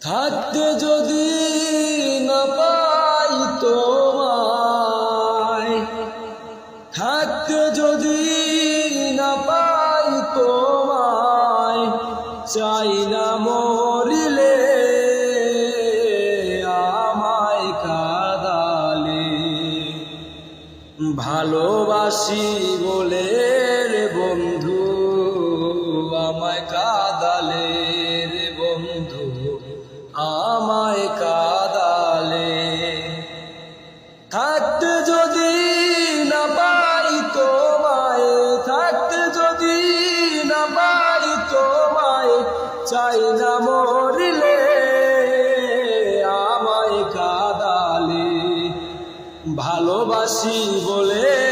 থাকতে যদি না পাই তোমায়, থাকতে যদি না পাই তোমায়, চাই না মরিলে আমায় কাঁদালে। ভালোবাসি বলে রে বন্ধু আমায় কাঁদালে, রে বন্ধু আমায় কাঁদালে। থাকতে যদি না পাই তোমায়, থাকতে যদি না পাই তোমায়, চাই না মরিলে আমায় কাঁদালে। ভালোবাসি বলে